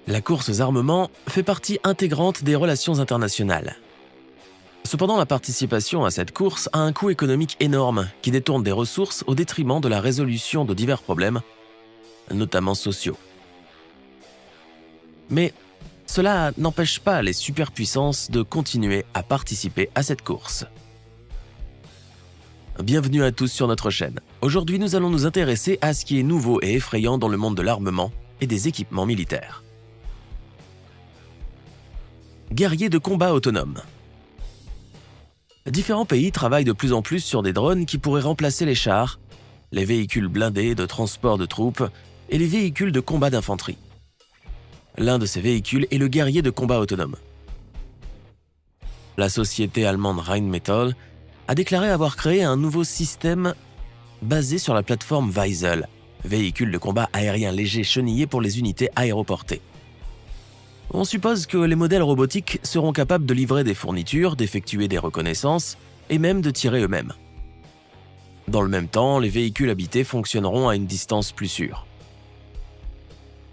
La course aux armements fait partie intégrante des relations internationales. Cependant, la participation à cette course a un coût économique énorme qui détourne des ressources au détriment de la résolution de divers problèmes, notamment sociaux. Mais cela n'empêche pas les superpuissances de continuer à participer à cette course. Bienvenue à tous sur notre chaîne. Aujourd'hui, nous allons nous intéresser à ce qui est nouveau et effrayant dans le monde de l'armement et des équipements militaires. Guerriers de combat autonomes. Différents pays travaillent de plus en plus sur des drones qui pourraient remplacer les chars, les véhicules blindés de transport de troupes et les véhicules de combat d'infanterie. L'un de ces véhicules est le guerrier de combat autonome. La société allemande Rheinmetall a déclaré avoir créé un nouveau système basé sur la plateforme Weissel, véhicule de combat aérien léger chenillé pour les unités aéroportées. On suppose que les modèles robotiques seront capables de livrer des fournitures, d'effectuer des reconnaissances et même de tirer eux-mêmes. Dans le même temps, les véhicules habités fonctionneront à une distance plus sûre.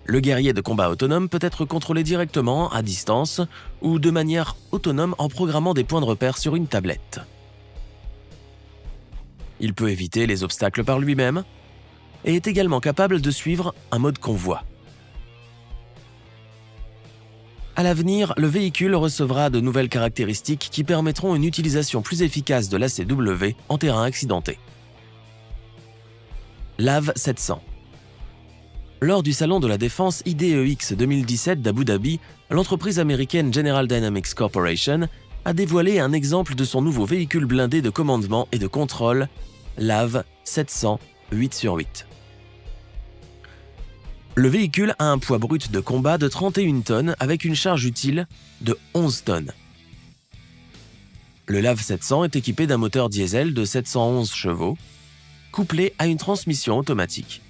Le guerrier de combat autonome peut être contrôlé directement, à distance, ou de manière autonome en programmant des points de repère sur une tablette. Il peut éviter les obstacles par lui-même et est également capable de suivre un mode convoi. À l'avenir, le véhicule recevra de nouvelles caractéristiques qui permettront une utilisation plus efficace de l'ACW en terrain accidenté. LAV 700. Lors du salon de la défense IDEX 2017 d'Abu Dhabi, l'entreprise américaine General Dynamics Corporation a dévoilé un exemple de son nouveau véhicule blindé de commandement et de contrôle, LAV 700 8/8. Le véhicule a un poids brut de combat de 31 tonnes avec une charge utile de 11 tonnes. Le LAV 700 est équipé d'un moteur diesel de 711 chevaux, couplé à une transmission automatique.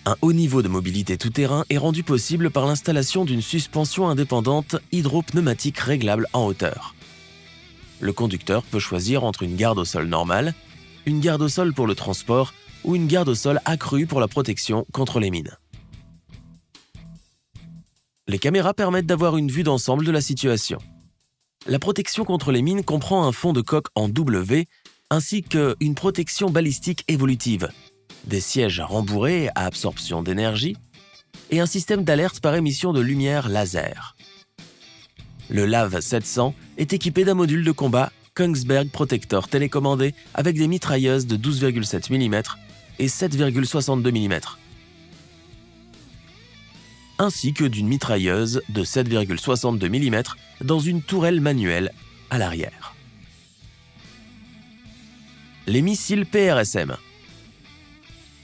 Un haut niveau de mobilité tout-terrain est rendu possible par l'installation d'une suspension indépendante hydropneumatique réglable en hauteur. Le conducteur peut choisir entre une garde au sol normale, une garde au sol pour le transport ou une garde au sol accrue pour la protection contre les mines. Les caméras permettent d'avoir une vue d'ensemble de la situation. La protection contre les mines comprend un fond de coque en W ainsi qu'une protection balistique évolutive, des sièges rembourrés à absorption d'énergie et un système d'alerte par émission de lumière laser. Le LAV 700 est équipé d'un module de combat Kongsberg Protector télécommandé avec des mitrailleuses de 12,7 mm et 7,62 mm, ainsi que d'une mitrailleuse de 7,62 mm dans une tourelle manuelle à l'arrière. Les missiles PRSM.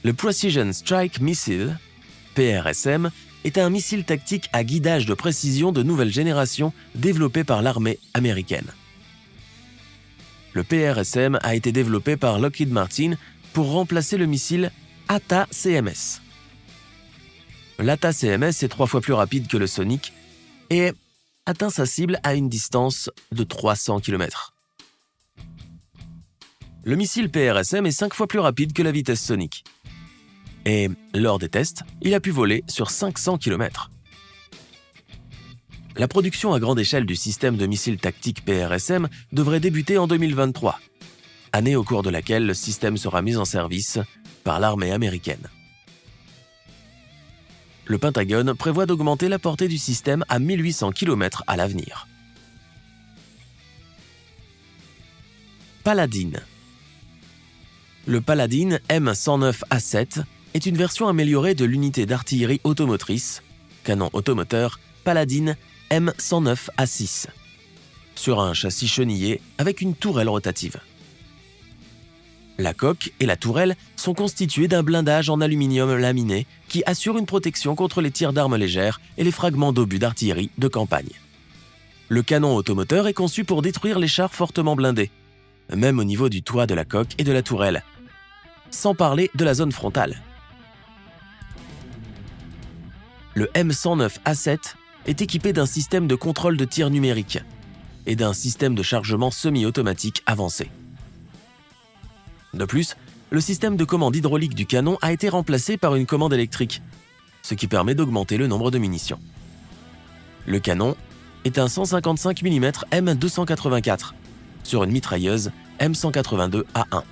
Le Precision Strike Missile, PRSM, est un missile tactique à guidage de précision de nouvelle génération développé par l'armée américaine. Le PRSM a été développé par Lockheed Martin pour remplacer le missile ATA-CMS. L'ATA-CMS est 3 fois plus rapide que le Sonic et atteint sa cible à une distance de 300 km. Le missile PRSM est 5 fois plus rapide que la vitesse Sonic. Et lors des tests, il a pu voler sur 500 km. La production à grande échelle du système de missiles tactiques PRSM devrait débuter en 2023, année au cours de laquelle le système sera mis en service par l'armée américaine. Le Pentagone prévoit d'augmenter la portée du système à 1800 km à l'avenir. Paladin. Le Paladin M109A7 est une version améliorée de l'unité d'artillerie automotrice, canon automoteur Paladin M109A6, sur un châssis chenillé avec une tourelle rotative. La coque et la tourelle sont constituées d'un blindage en aluminium laminé qui assure une protection contre les tirs d'armes légères et les fragments d'obus d'artillerie de campagne. Le canon automoteur est conçu pour détruire les chars fortement blindés, même au niveau du toit de la coque et de la tourelle, sans parler de la zone frontale. Le M109A7 est équipé d'un système de contrôle de tir numérique et d'un système de chargement semi-automatique avancé. De plus, le système de commande hydraulique du canon a été remplacé par une commande électrique, ce qui permet d'augmenter le nombre de munitions. Le canon est un 155 mm M284 sur une mitrailleuse M182A1.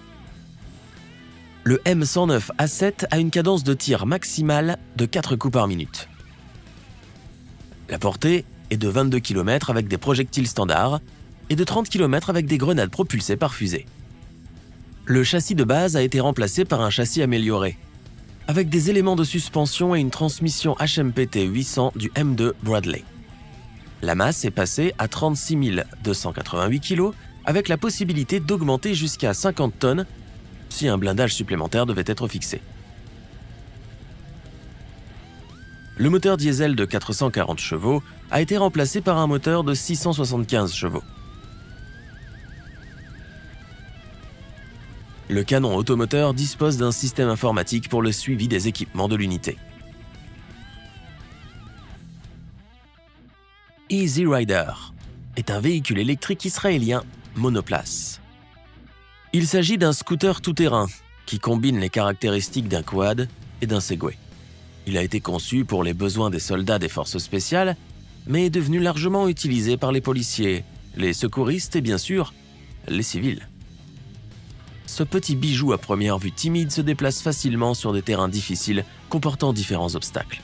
Le M109A7 a une cadence de tir maximale de 4 coups par minute. La portée est de 22 km avec des projectiles standards et de 30 km avec des grenades propulsées par fusée. Le châssis de base a été remplacé par un châssis amélioré, avec des éléments de suspension et une transmission HMPT 800 du M2 Bradley. La masse est passée à 36 288 kg avec la possibilité d'augmenter jusqu'à 50 tonnes si un blindage supplémentaire devait être fixé. Le moteur diesel de 440 chevaux a été remplacé par un moteur de 675 chevaux. Le canon automoteur dispose d'un système informatique pour le suivi des équipements de l'unité. Easy Rider est un véhicule électrique israélien monoplace. Il s'agit d'un scooter tout-terrain qui combine les caractéristiques d'un quad et d'un Segway. Il a été conçu pour les besoins des soldats des forces spéciales, mais est devenu largement utilisé par les policiers, les secouristes et bien sûr, les civils. Ce petit bijou à première vue timide se déplace facilement sur des terrains difficiles comportant différents obstacles.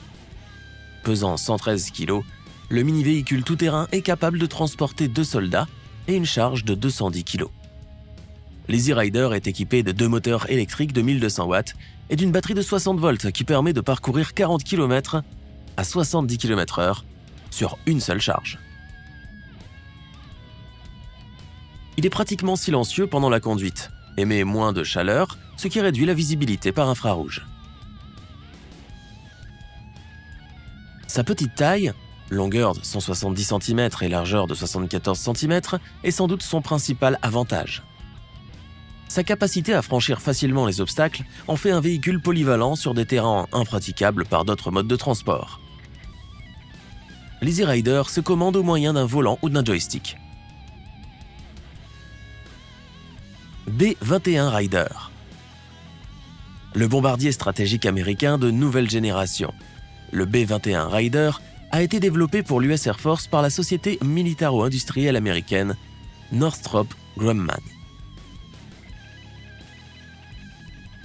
Pesant 113 kg, le mini-véhicule tout-terrain est capable de transporter 2 soldats et une charge de 210 kg. L'Easy Rider est équipé de 2 moteurs électriques de 1200 watts et d'une batterie de 60 volts qui permet de parcourir 40 km à 70 km/h sur une seule charge. Il est pratiquement silencieux pendant la conduite, émet moins de chaleur, ce qui réduit la visibilité par infrarouge. Sa petite taille, longueur de 170 cm et largeur de 74 cm, est sans doute son principal avantage. Sa capacité à franchir facilement les obstacles en fait un véhicule polyvalent sur des terrains impraticables par d'autres modes de transport. L'Easy Rider se commande au moyen d'un volant ou d'un joystick. B-21 Raider. Le bombardier stratégique américain de nouvelle génération. Le B-21 Raider a été développé pour l'US Air Force par la société militaro-industrielle américaine Northrop Grumman.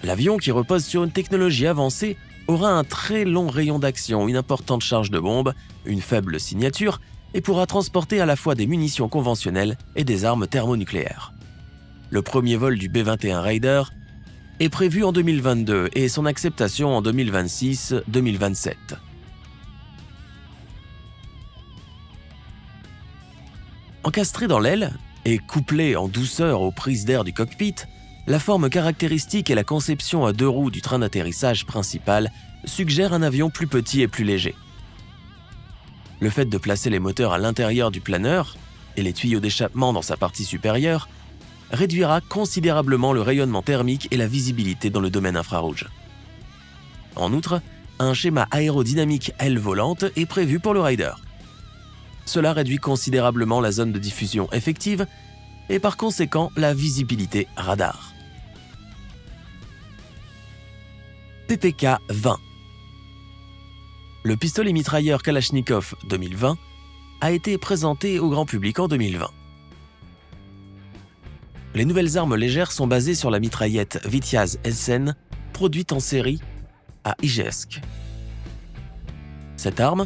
L'avion, qui repose sur une technologie avancée, aura un très long rayon d'action, une importante charge de bombes, une faible signature et pourra transporter à la fois des munitions conventionnelles et des armes thermonucléaires. Le premier vol du B-21 Raider est prévu en 2022 et son acceptation en 2026-2027. Encastré dans l'aile et couplé en douceur aux prises d'air du cockpit, la forme caractéristique et la conception à 2 roues du train d'atterrissage principal suggèrent un avion plus petit et plus léger. Le fait de placer les moteurs à l'intérieur du planeur et les tuyaux d'échappement dans sa partie supérieure réduira considérablement le rayonnement thermique et la visibilité dans le domaine infrarouge. En outre, un schéma aérodynamique aile volante est prévu pour le Raider. Cela réduit considérablement la zone de diffusion effective et par conséquent la visibilité radar. PPK-20. Le pistolet mitrailleur Kalachnikov 2020 a été présenté au grand public en 2020. Les nouvelles armes légères sont basées sur la mitraillette Vityaz SN produite en série à Ijevsk. Cette arme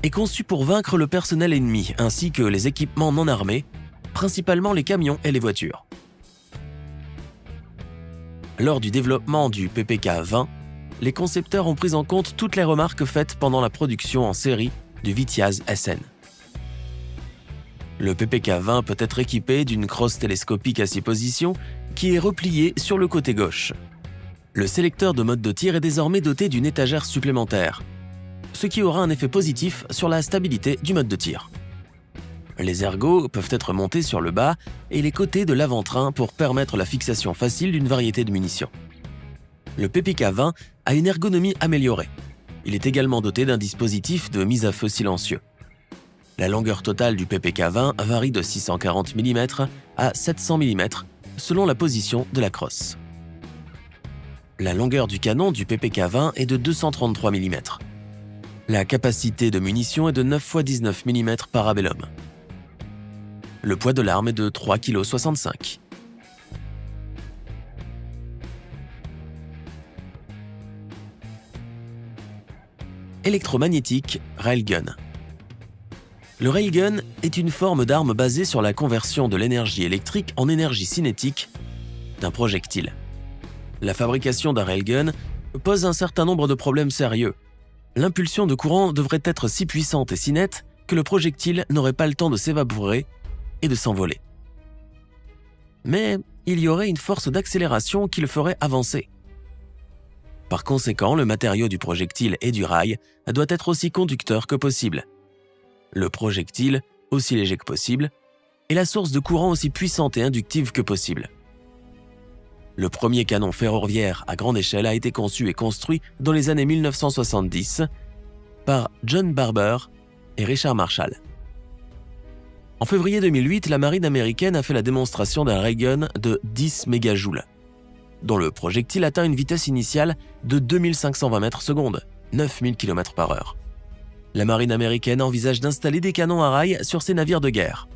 est conçue pour vaincre le personnel ennemi ainsi que les équipements non armés, principalement les camions et les voitures. Lors du développement du PPK-20, les concepteurs ont pris en compte toutes les remarques faites pendant la production en série du Vityaz SN. Le PPK-20 peut être équipé d'une crosse télescopique à 6 positions qui est repliée sur le côté gauche. Le sélecteur de mode de tir est désormais doté d'une étagère supplémentaire, ce qui aura un effet positif sur la stabilité du mode de tir. Les ergots peuvent être montés sur le bas et les côtés de l'avant-train pour permettre la fixation facile d'une variété de munitions. Le PPK-20 a une ergonomie améliorée. Il est également doté d'un dispositif de mise à feu silencieux. La longueur totale du PPK-20 varie de 640 mm à 700 mm selon la position de la crosse. La longueur du canon du PPK-20 est de 233 mm. La capacité de munition est de 9 x 19 mm Parabellum. Le poids de l'arme est de 3,65 kg. Électromagnétique Railgun. Le railgun est une forme d'arme basée sur la conversion de l'énergie électrique en énergie cinétique d'un projectile. La fabrication d'un railgun pose un certain nombre de problèmes sérieux. L'impulsion de courant devrait être si puissante et si nette que le projectile n'aurait pas le temps de s'évaporer et de s'envoler. Mais il y aurait une force d'accélération qui le ferait avancer. Par conséquent, le matériau du projectile et du rail doit être aussi conducteur que possible. Le projectile, aussi léger que possible, et la source de courant aussi puissante et inductive que possible. Le premier canon ferroviaire à grande échelle a été conçu et construit dans les années 1970 par John Barber et Richard Marshall. En février 2008, la marine américaine a fait la démonstration d'un railgun de 10 mégajoules, dont le projectile atteint une vitesse initiale de 2520 mètres secondes, 9000 km/h. La marine américaine envisage d'installer des canons à rail sur ses navires de guerre.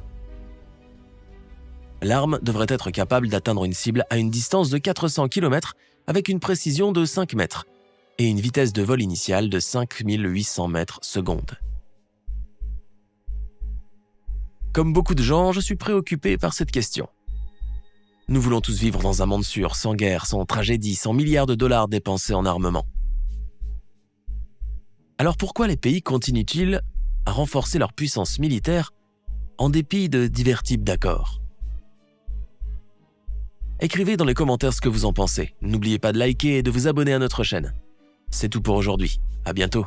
L'arme devrait être capable d'atteindre une cible à une distance de 400 km avec une précision de 5 mètres et une vitesse de vol initiale de 5800 mètres secondes. Comme beaucoup de gens, je suis préoccupé par cette question. Nous voulons tous vivre dans un monde sûr, sans guerre, sans tragédie, sans milliards de dollars dépensés en armement. Alors pourquoi les pays continuent-ils à renforcer leur puissance militaire en dépit de divers types d'accords ? Écrivez dans les commentaires ce que vous en pensez. N'oubliez pas de liker et de vous abonner à notre chaîne. C'est tout pour aujourd'hui. À bientôt.